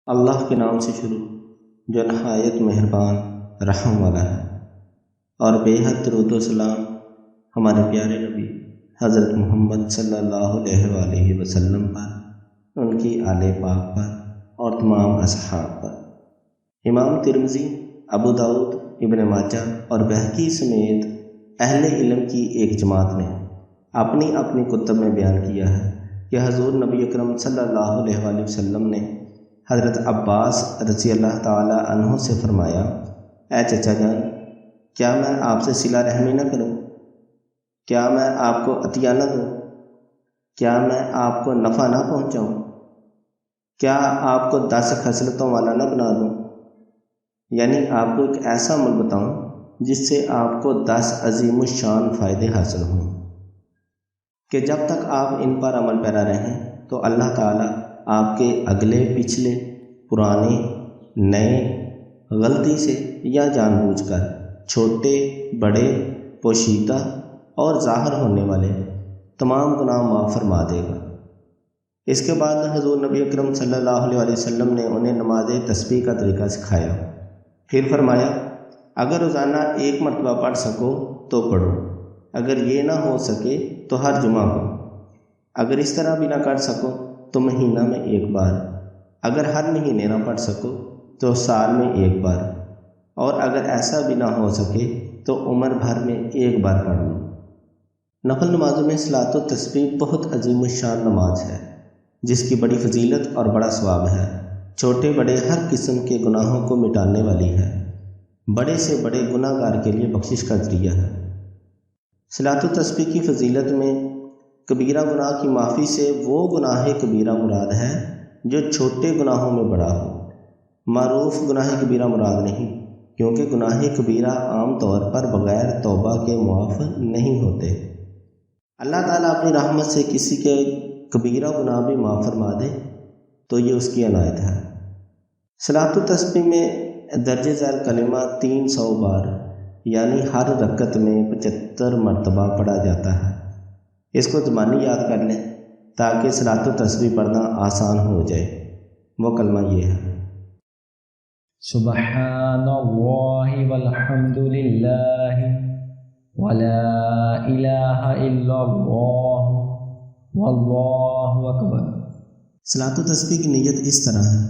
اللہ کے نام سے شروع جو نہایت مہربان رحم والا ہے، اور بے حد درود و سلام ہمارے پیارے نبی حضرت محمد صلی اللہ علیہ وآلہ وسلم پر، ان کی آل پاک پر اور تمام اصحاب پر۔ امام ترمذی، ابو داؤد، ابن ماجہ اور بہقی سمیت اہل علم کی ایک جماعت نے اپنی اپنی کتب میں بیان کیا ہے کہ حضور نبی اکرم صلی اللہ علیہ وآلہ وسلم نے حضرت عباس رضی اللہ تعالی عنہ سے فرمایا، اے چچا جان، کیا میں آپ سے صلہ رحمی نہ کروں؟ کیا میں آپ کو عطیہ نہ دوں؟ کیا میں آپ کو نفع نہ پہنچاؤں؟ کیا آپ کو 10 خصلتوں والا نہ بنا دوں؟ یعنی آپ کو ایک ایسا عمل بتاؤں جس سے آپ کو 10 عظیم الشان فائدے حاصل ہوں کہ جب تک آپ ان پر عمل پیرا رہیں تو اللہ تعالیٰ آپ کے اگلے پچھلے پرانے نئے غلطی سے یا جان بوجھ کر چھوٹے بڑے پوشیدہ اور ظاہر ہونے والے تمام گناہ معاف فرما دے گا۔ اس کے بعد حضور نبی اکرم صلی اللہ علیہ وسلم نے انہیں نماز تسبیح کا طریقہ سکھایا، پھر فرمایا، اگر روزانہ 1 مرتبہ پڑھ سکو تو پڑھو، اگر یہ نہ ہو سکے تو ہر جمعہ کو، اگر اس طرح بھی نہ کر سکو تو مہینہ میں 1 بار، اگر ہر مہینے نہ پڑھ سکو تو سال میں 1 بار، اور اگر ایسا بھی نہ ہو سکے تو عمر بھر میں 1 بار پڑھ لو۔ نفل نمازوں میں صلاۃ التسبیح بہت عظیم الشان نماز ہے جس کی بڑی فضیلت اور بڑا ثواب ہے، چھوٹے بڑے ہر قسم کے گناہوں کو مٹانے والی ہے، بڑے سے بڑے گناہ گار کے لیے بخشش کا ذریعہ ہے۔ صلاۃ التسبیح کی فضیلت میں کبیرہ گناہ کی معافی سے وہ گناہ کبیرہ مراد ہے جو چھوٹے گناہوں میں بڑا ہو، معروف گناہ کبیرہ مراد نہیں، کیونکہ گناہ کبیرہ عام طور پر بغیر توبہ کے معاف نہیں ہوتے۔ اللہ تعالیٰ اپنی رحمت سے کسی کے کبیرہ گناہ بھی معاف فرما دے تو یہ اس کی عنایت ہے۔ صلاۃ التسبیح میں درج ذیل کلمہ 300 بار یعنی ہر رکعت میں 75 مرتبہ پڑھا جاتا ہے۔ اس کو زبانی یاد کر لیں تاکہ صلاۃ التسبیح پڑھنا آسان ہو جائے۔ وہ کلمہ یہ ہے، سبحان اللہ والحمد للہ ولا الہ الا اللہ واللہ اکبر۔ صلاۃ التسبیح کی نیت اس طرح ہے،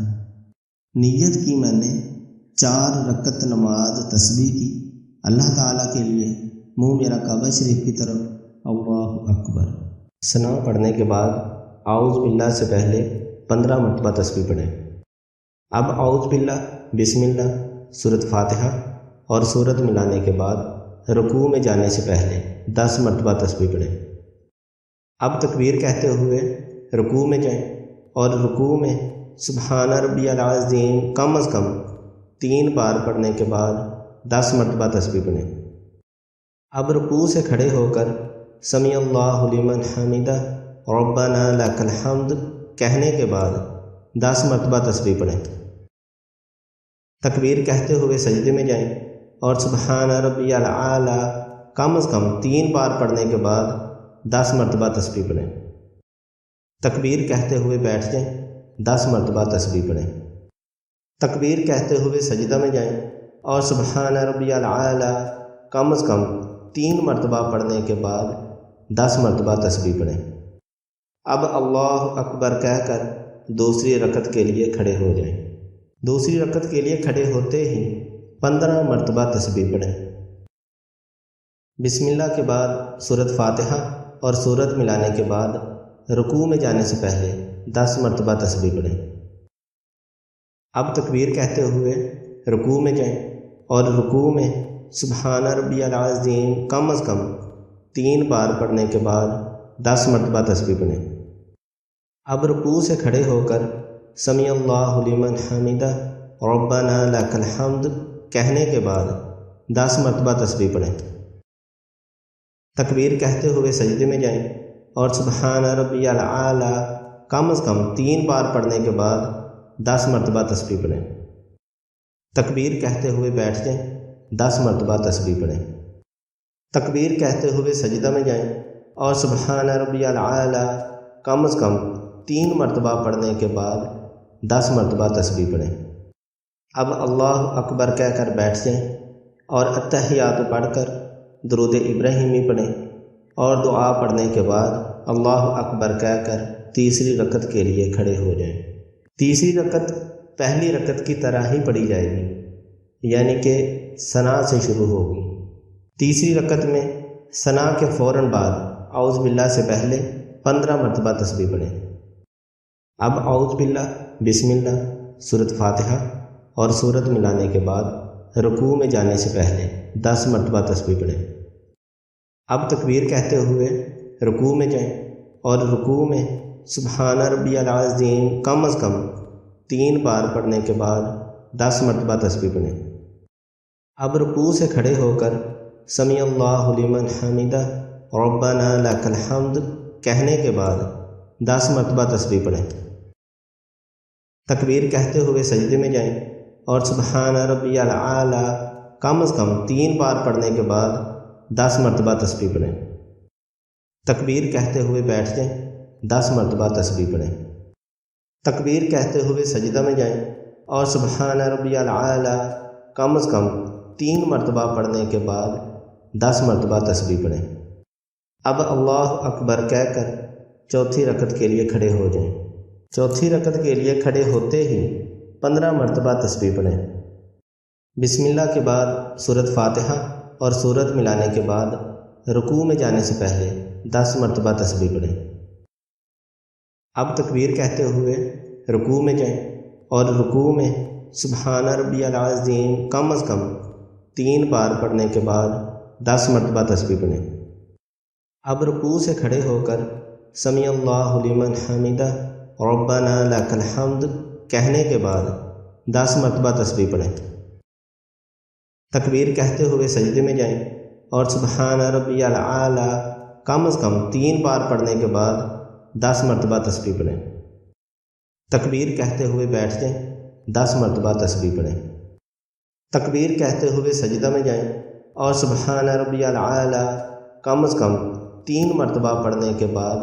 نیت کی میں نے 4 رکعت نماز تسبیح کی اللہ تعالیٰ کے لیے، منہ میرا کعبہ شریف کی طرف، اللہ اکبر۔ ثنا پڑھنے کے بعد اعوذ باللہ سے پہلے 15 مرتبہ تسبیح پڑھیں۔ اب اعوذ باللہ، بسم اللہ، سورۃ فاتحہ اور سورت ملانے کے بعد رکوع میں جانے سے پہلے 10 مرتبہ تسبیح پڑھیں۔ اب تکبیر کہتے ہوئے رکوع میں جائیں اور رکوع میں سبحان ربی العظیم کم از کم 3 بار پڑھنے کے بعد 10 مرتبہ تسبیح پڑھیں۔ اب رکوع سے کھڑے ہو کر سمیع اللہ لمن حمدہ ربنا لک الحمد کہنے کے بعد 10 مرتبہ تسبیح پڑھیں۔ تکبیر کہتے ہوئے سجدے میں جائیں اور سبحان ربی الاعلی کم از کم 3 بار پڑھنے کے بعد 10 مرتبہ تسبیح پڑھیں۔ تکبیر کہتے ہوئے بیٹھ جائیں، 10 مرتبہ تسبیح پڑھیں۔ تکبیر کہتے ہوئے سجدہ میں جائیں اور سبحان ربی الاعلی کم از کم 3 مرتبہ پڑھنے کے بعد 10 مرتبہ تسبیح پڑھیں۔ اب اللہ اکبر کہہ کر دوسری رکعت کے لیے کھڑے ہو جائیں۔ دوسری رکعت کے لیے کھڑے ہوتے ہی 15 مرتبہ تسبیح پڑھیں۔ بسم اللہ کے بعد سورۃ فاتحہ اور سورت ملانے کے بعد رکوع میں جانے سے پہلے 10 مرتبہ تسبیح پڑھیں۔ اب تکبیر کہتے ہوئے رکوع میں جائیں اور رکوع میں سبحان ربی العظیم کم از کم 3 بار پڑھنے کے بعد 10 مرتبہ تسبیح پڑھیں۔ اب رکوع سے کھڑے ہو کر سمیع اللہ لمن حمدہ ربنا لک الحمد کہنے کے بعد 10 مرتبہ تسبیح پڑھیں۔ تکبیر کہتے ہوئے سجدے میں جائیں اور سبحان ربی الاعلی کم از کم 3 بار پڑھنے کے بعد 10 مرتبہ تسبیح پڑھیں۔ تکبیر کہتے ہوئے بیٹھ جائیں، 10 مرتبہ تسبیح پڑھیں۔ تکبیر کہتے ہوئے سجدہ میں جائیں اور سبحان ربی الاعلی کم از کم 3 مرتبہ پڑھنے کے بعد 10 مرتبہ تسبیح پڑھیں۔ اب اللہ اکبر کہہ کر بیٹھ جائیں اور اتحیات پڑھ کر درود ابراہیمی پڑھیں، اور دعا پڑھنے کے بعد اللہ اکبر کہہ کر تیسری رکعت کے لیے کھڑے ہو جائیں۔ تیسری رکعت پہلی رکعت کی طرح ہی پڑھی جائے گی، یعنی کہ ثنا سے شروع ہوگی۔ تیسری رکعت میں ثنا کے فوراً بعد اعوذ باللہ سے پہلے 15 مرتبہ تسبیح پڑھیں۔ اب اعوذ باللہ، بسم اللہ، سورۃ فاتحہ اور سورت ملانے کے بعد رکوع میں جانے سے پہلے 10 مرتبہ تسبیح پڑھیں۔ اب تکبیر کہتے ہوئے رکوع میں جائیں اور رکوع میں سبحان ربی العظیم کم از کم 3 بار پڑھنے کے بعد 10 مرتبہ تسبیح پڑھیں۔ اب رکوع سے کھڑے ہو کر سمیع اللہ لمن حمدہ ربنا لک الحمد کہنے کے بعد 10 مرتبہ تسبیح پڑھیں۔ تکبیر کہتے ہوئے سجدے میں جائیں اور سبحان ربی الاعلی کم از کم 3 بار پڑھنے کے بعد 10 مرتبہ تسبیح پڑھیں۔ تکبیر کہتے ہوئے بیٹھ جائیں، 10 مرتبہ تسبیح پڑھیں۔ تکبیر کہتے ہوئے سجدہ میں جائیں اور سبحان ربی الاعلی کم از کم 3 مرتبہ پڑھنے کے بعد 10 مرتبہ تسبیح پڑھیں۔ اب اللہ اکبر کہہ کر چوتھی رکعت کے لیے کھڑے ہو جائیں۔ چوتھی رکعت کے لیے کھڑے ہوتے ہی 15 مرتبہ تسبیح پڑھیں۔ بسم اللہ کے بعد سورۃ فاتحہ اور سورت ملانے کے بعد رکوع میں جانے سے پہلے 10 مرتبہ تسبیح پڑھیں۔ اب تکبیر کہتے ہوئے رکوع میں جائیں اور رکوع میں سبحان ربی العظیم کم از کم 3 بار پڑھنے کے بعد 10 مرتبہ تسبیح پڑھیں۔ اب رکوع سے کھڑے ہو کر سمیع اللہ لمن حمدہ ربنا لک الحمد کہنے کے بعد 10 مرتبہ تسبیح پڑھیں۔ تکبیر کہتے ہوئے سجدے میں جائیں اور سبحان ربی الاعلی کم از کم 3 بار پڑھنے کے بعد 10 مرتبہ تسبیح پڑھیں۔ تکبیر کہتے ہوئے بیٹھ جائیں، 10 مرتبہ تسبیح پڑھیں۔ تکبیر کہتے ہوئے سجدہ میں جائیں اور سبحان ربی الاعلی کم از کم 3 مرتبہ پڑھنے کے بعد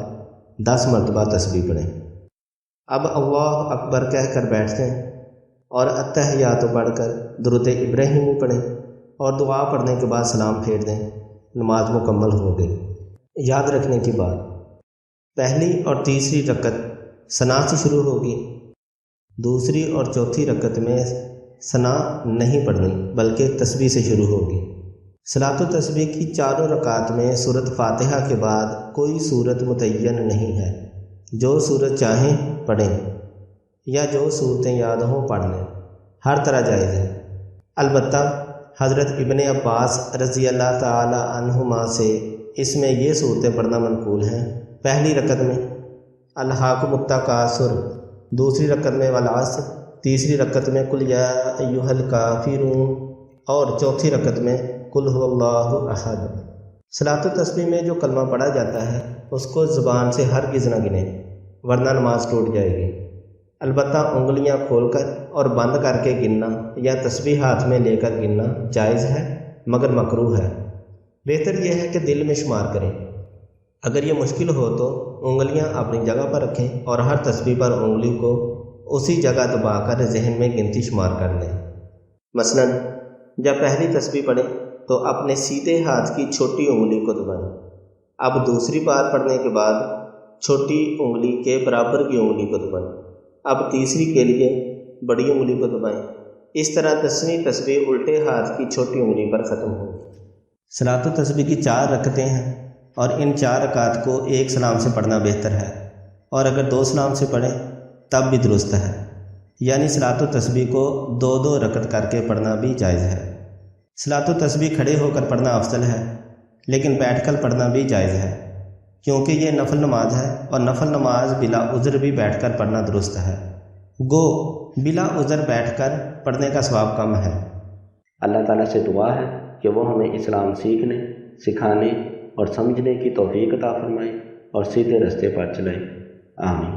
10 مرتبہ تسبیح پڑھیں۔ اب اللہ اکبر کہہ کر بیٹھ جائیں اور اتحیات پڑھ کر درود ابراہیمی پڑھیں اور دعا پڑھنے کے بعد سلام پھیر دیں۔ نماز مکمل ہو گئی۔ یاد رکھنے کی بات، پہلی اور تیسری رکعت ثنا سے شروع ہوگی، دوسری اور چوتھی رکعت میں ثنا نہیں پڑھنی بلکہ تسبیح سے شروع ہوگی۔ صلاۃ و تسبیح کی 4 رکعات میں سورۃ فاتحہ کے بعد کوئی سورت متعین نہیں ہے، جو سورت چاہیں پڑھیں یا جو صورتیں یاد ہوں پڑھ لیں، ہر طرح جائز ہے۔ البتہ حضرت ابن عباس رضی اللہ تعالی عنہما سے اس میں یہ صورتیں پڑھنا منقول ہیں۔ پہلی رکعت میں الہاکم التکاثر، دوسری رکعت میں والعصر، تیسری رکعت میں قل یا ایھا الکافرون اور چوتھی رکعت میں قل ھو اللہ احد۔ صلاۃ و تسبیح میں جو کلمہ پڑھا جاتا ہے اس کو زبان سے ہرگز نہ گنیں ورنہ نماز ٹوٹ جائے گی۔ البتہ انگلیاں کھول کر اور بند کر کے گننا یا تسبیح ہاتھ میں لے کر گننا جائز ہے مگر مکروہ ہے۔ بہتر یہ ہے کہ دل میں شمار کریں۔ اگر یہ مشکل ہو تو انگلیاں اپنی جگہ پر رکھیں اور ہر تسبیح پر انگلی کو اسی جگہ دبا کر ذہن میں گنتی شمار کر لیں۔ مثلا جب پہلی تسبیح پڑھیں تو اپنے سیدھے ہاتھ کی چھوٹی انگلی کو دبائیں۔ اب دوسری بار پڑھنے کے بعد چھوٹی انگلی کے برابر کی انگلی کو دبائیں۔ اب تیسری کے لیے بڑی انگلی کو دبائیں۔ اس طرح 10ویں تسبیح الٹے ہاتھ کی چھوٹی انگلی پر ختم ہوگی۔ صلاۃ و تسبیح کی 4 رکعتیں ہیں اور ان 4 رکعات کو ایک سلام سے پڑھنا بہتر ہے، اور اگر 2 سلام سے پڑھیں تب بھی درست ہے، یعنی صلاۃ و تسبیح کو 2 رکعت کر کے پڑھنا بھی جائز ہے۔ صلاۃ و تسبیح کھڑے ہو کر پڑھنا افضل ہے، لیکن بیٹھ کر پڑھنا بھی جائز ہے، کیونکہ یہ نفل نماز ہے اور نفل نماز بلا عذر بھی بیٹھ کر پڑھنا درست ہے۔ گو بلا عذر بیٹھ کر پڑھنے کا ثواب کم ہے۔ اللہ تعالیٰ سے دعا ہے کہ وہ ہمیں اسلام سیکھنے، سکھانے اور سمجھنے کی توفیق عطا فرمائے اور سیدھے راستے پر چلائے۔ آمین۔